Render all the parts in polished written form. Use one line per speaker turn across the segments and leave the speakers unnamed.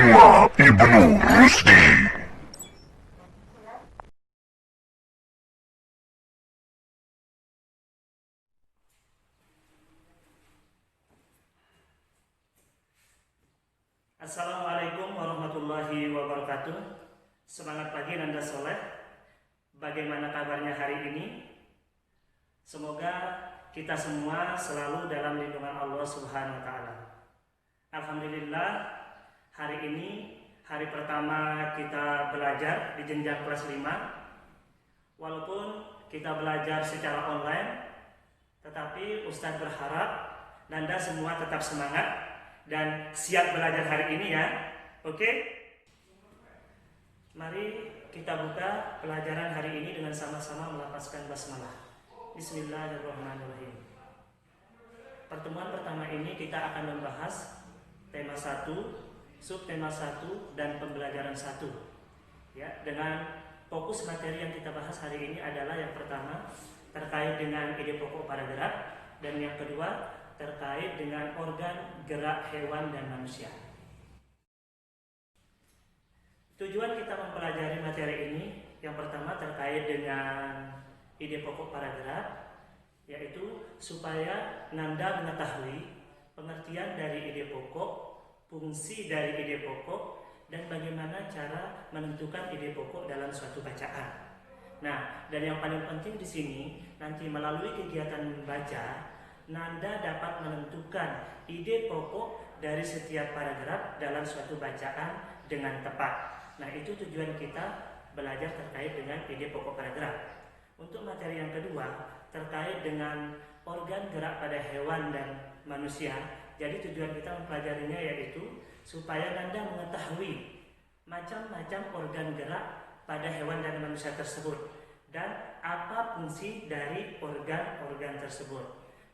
Inilah Ibnu Rusdi.
Assalamualaikum warahmatullahi wabarakatuh. Semangat pagi Nanda Soleh. Bagaimana kabarnya hari ini? Semoga kita semua selalu dalam lindungan Allah Subhanahu wa taala. Alhamdulillah, hari ini hari pertama kita belajar di jenjang kelas 5. Walaupun kita belajar secara online, tetapi Ustadz berharap Nanda semua tetap semangat dan siap belajar hari ini ya. Oke? Mari kita buka pelajaran hari ini dengan sama-sama melafazkan basmalah. Bismillahirrahmanirrahim. Pertemuan pertama ini kita akan membahas tema 1, subtema 1 dan pembelajaran 1. Ya, dengan fokus materi yang kita bahas hari ini adalah yang pertama terkait dengan ide pokok paragraf dan yang kedua terkait dengan organ gerak hewan dan manusia. Tujuan kita mempelajari materi ini yang pertama terkait dengan ide pokok paragraf, yaitu supaya Nanda mengetahui pengertian dari ide pokok, fungsi dari ide pokok, dan bagaimana cara menentukan ide pokok dalam suatu bacaan. Nah, dan yang paling penting di sini nanti melalui kegiatan membaca, Nanda dapat menentukan ide pokok dari setiap paragraf dalam suatu bacaan dengan tepat. Nah, itu tujuan kita belajar terkait dengan ide pokok paragraf. Untuk materi yang kedua terkait dengan organ gerak pada hewan dan manusia. Jadi tujuan kita mempelajarinya yaitu supaya Nanda mengetahui macam-macam organ gerak pada hewan dan manusia tersebut dan apa fungsi dari organ-organ tersebut.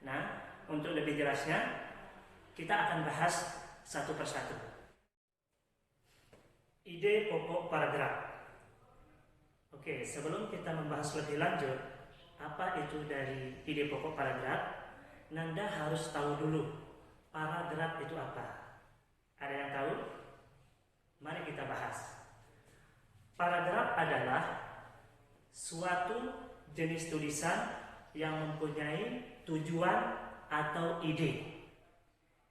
Nah, untuk lebih jelasnya kita akan bahas satu persatu. Ide pokok paragraf. Oke, sebelum kita membahas lebih lanjut apa itu dari ide pokok paragraf, Nanda harus tahu dulu paragraf itu apa. Ada yang tahu? Mari kita bahas. Paragraf adalah suatu jenis tulisan yang mempunyai tujuan atau ide.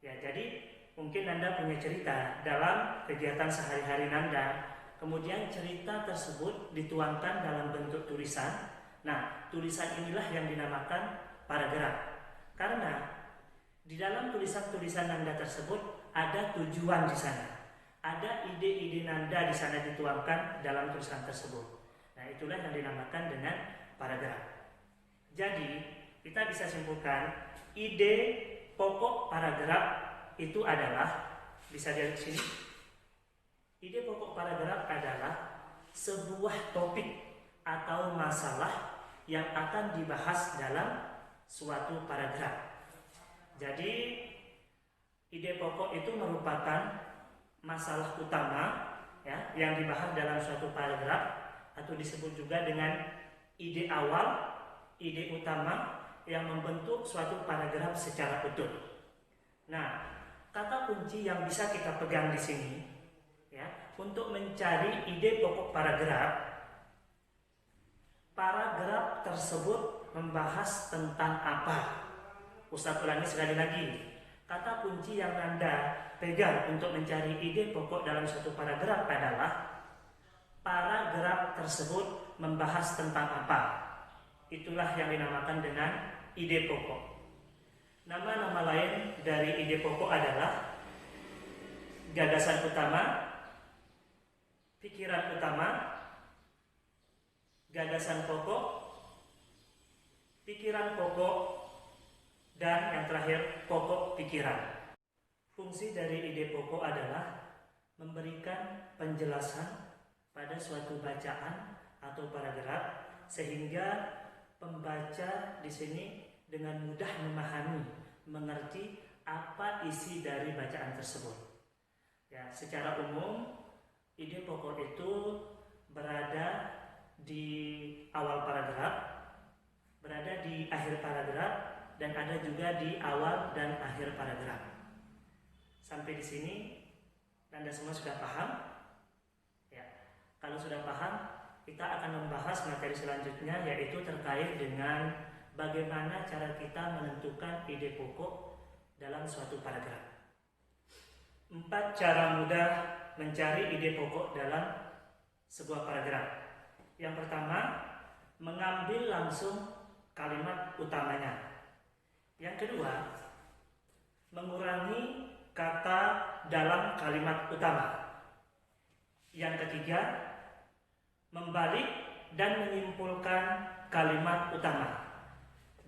Ya, jadi mungkin Nanda punya cerita dalam kegiatan sehari-hari Nanda, kemudian cerita tersebut dituangkan dalam bentuk tulisan. Nah, tulisan inilah yang dinamakan paragraf. Karena di dalam tulisan-tulisan Nanda tersebut ada tujuan di sana. Ada ide-ide Nanda di sana dituangkan dalam tulisan tersebut. Nah, itulah yang dinamakan dengan paragraf. Jadi, kita bisa simpulkan ide pokok paragraf itu adalah, bisa dilihat di sini. Ide pokok paragraf adalah sebuah topik atau masalah yang akan dibahas dalam suatu paragraf. Jadi, ide pokok itu merupakan masalah utama ya, yang dibahas dalam suatu paragraf atau disebut juga dengan ide awal, ide utama yang membentuk suatu paragraf secara utuh. Nah, kata kunci yang bisa kita pegang di sini ya, untuk mencari ide pokok paragraf, paragraf tersebut membahas tentang apa? Ustadz ulangi sekali lagi. Kata kunci yang Nanda pegang untuk mencari ide pokok dalam suatu paragraf adalah paragraf tersebut membahas tentang apa. Itulah yang dinamakan dengan ide pokok. Nama-nama lain dari ide pokok adalah gagasan utama, pikiran utama, gagasan pokok, pikiran pokok, dan yang terakhir pokok pikiran. Fungsi dari ide pokok adalah memberikan penjelasan pada suatu bacaan atau paragraf sehingga pembaca di sini dengan mudah memahami, mengerti apa isi dari bacaan tersebut. Ya, secara umum ide pokok itu berada di awal paragraf, berada di akhir paragraf, dan ada juga di awal dan akhir paragraf. Sampai di sini Anda semua sudah paham? Ya. Kalau sudah paham, kita akan membahas materi selanjutnya, yaitu terkait dengan bagaimana cara kita menentukan ide pokok dalam suatu paragraf. 4 cara mudah mencari ide pokok dalam sebuah paragraf. Yang pertama, mengambil langsung kalimat utamanya. Yang kedua, mengurangi kata dalam kalimat utama. Yang ketiga, membalik dan menyimpulkan kalimat utama.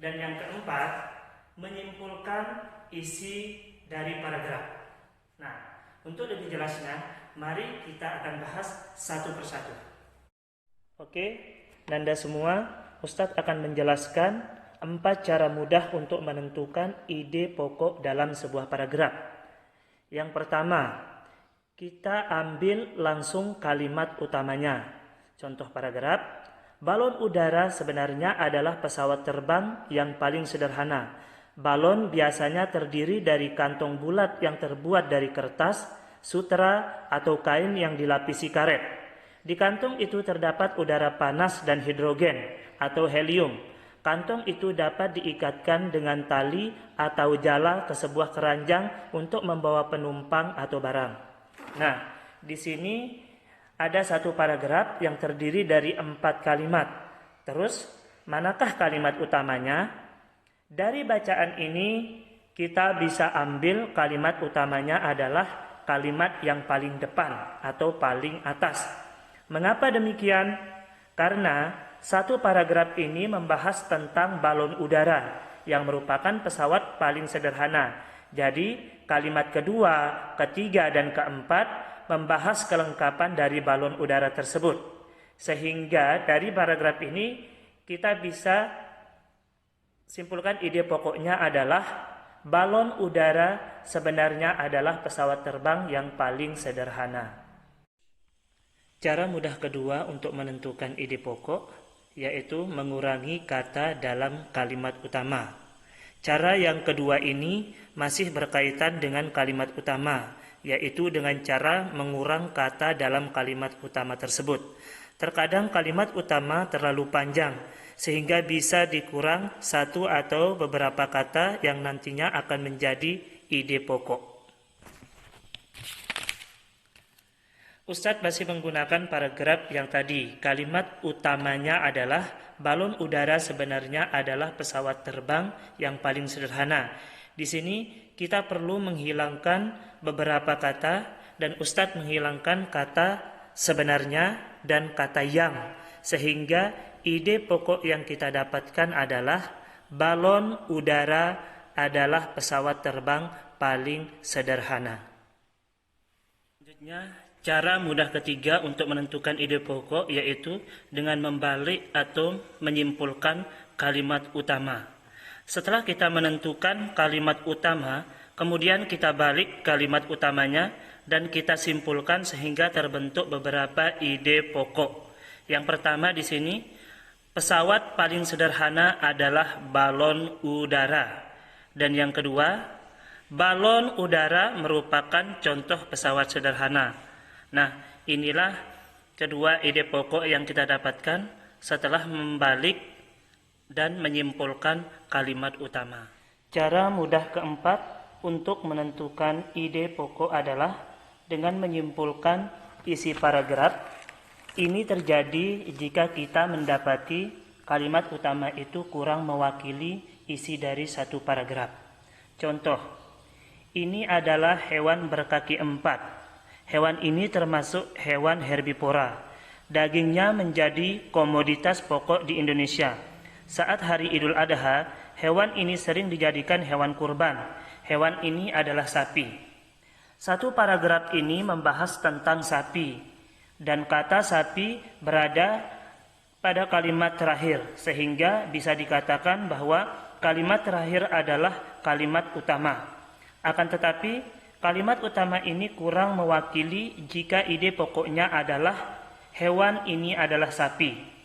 Dan yang keempat, menyimpulkan isi dari paragraf. Nah, untuk lebih jelasnya, mari kita akan bahas satu persatu. Oke, Nanda semua, Ustadz akan menjelaskan 4 cara mudah untuk menentukan ide pokok dalam sebuah paragraf. Yang pertama, kita ambil langsung kalimat utamanya. Contoh paragraf, balon udara sebenarnya adalah pesawat terbang yang paling sederhana. Balon biasanya terdiri dari kantong bulat yang terbuat dari kertas, sutra, atau kain yang dilapisi karet. Di kantong itu terdapat udara panas dan hidrogen atau helium. Kantong itu dapat diikatkan dengan tali atau jala ke sebuah keranjang untuk membawa penumpang atau barang. Nah, di sini ada satu paragraf yang terdiri dari 4 kalimat. Terus, manakah kalimat utamanya? Dari bacaan ini, kita bisa ambil kalimat utamanya adalah kalimat yang paling depan atau paling atas. Mengapa demikian? Karena satu paragraf ini membahas tentang balon udara yang merupakan pesawat paling sederhana. Jadi kalimat kedua, ketiga, dan keempat membahas kelengkapan dari balon udara tersebut. Sehingga dari paragraf ini kita bisa simpulkan ide pokoknya adalah balon udara sebenarnya adalah pesawat terbang yang paling sederhana. Cara mudah kedua untuk menentukan ide pokok yaitu mengurangi kata dalam kalimat utama. Cara yang kedua ini masih berkaitan dengan kalimat utama, yaitu dengan cara mengurang kata dalam kalimat utama tersebut. Terkadang kalimat utama terlalu panjang, sehingga bisa dikurang satu atau beberapa kata yang nantinya akan menjadi ide pokok. Ustadz masih menggunakan paragraf yang tadi. Kalimat utamanya adalah balon udara sebenarnya adalah pesawat terbang yang paling sederhana. Di sini kita perlu menghilangkan beberapa kata dan Ustadz menghilangkan kata sebenarnya dan kata yang, sehingga ide pokok yang kita dapatkan adalah balon udara adalah pesawat terbang paling sederhana. Selanjutnya, cara mudah ketiga untuk menentukan ide pokok yaitu dengan membalik atau menyimpulkan kalimat utama. Setelah kita menentukan kalimat utama, kemudian kita balik kalimat utamanya dan kita simpulkan sehingga terbentuk beberapa ide pokok. Yang pertama di sini, pesawat paling sederhana adalah balon udara. Dan yang kedua, balon udara merupakan contoh pesawat sederhana. Nah, inilah kedua ide pokok yang kita dapatkan setelah membalik dan menyimpulkan kalimat utama. Cara mudah keempat untuk menentukan ide pokok adalah dengan menyimpulkan isi paragraf. Ini terjadi jika kita mendapati kalimat utama itu kurang mewakili isi dari satu paragraf. Contoh, ini adalah hewan berkaki 4. Hewan ini termasuk hewan herbivora. Dagingnya menjadi komoditas pokok di Indonesia. Saat hari Idul Adha, hewan ini sering dijadikan hewan kurban. Hewan ini adalah sapi. Satu paragraf ini membahas tentang sapi. Dan kata sapi berada pada kalimat terakhir. Sehingga bisa dikatakan bahwa kalimat terakhir adalah kalimat utama. Akan tetapi, kalimat utama ini kurang mewakili jika ide pokoknya adalah hewan ini adalah sapi.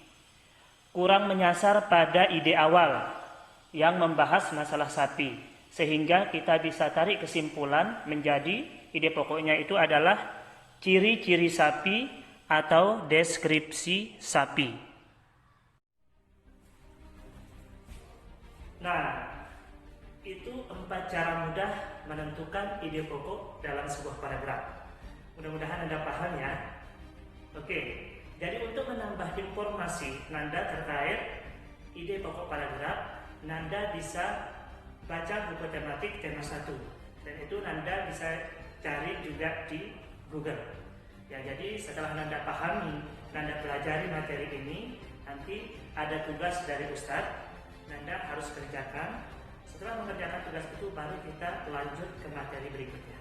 Kurang menyasar pada ide awal yang membahas masalah sapi. sehingga kita bisa tarik kesimpulan menjadi ide pokoknya itu adalah ciri-ciri sapi atau deskripsi sapi. Nah, itu 4 cara mudah menentukan ide pokok dalam sebuah paragraf. Mudah-mudahan Anda paham ya. Oke, jadi untuk menambah informasi Nanda terkait ide pokok paragraf, Nanda bisa baca buku tematik tema 1. Dan itu Nanda bisa cari juga di Google. Ya, jadi setelah Nanda pahami, Nanda pelajari materi ini, nanti ada tugas dari Ustadz, Nanda harus kerjakan. Setelah mengerjakan tugas itu, baru kita lanjut ke materi berikutnya.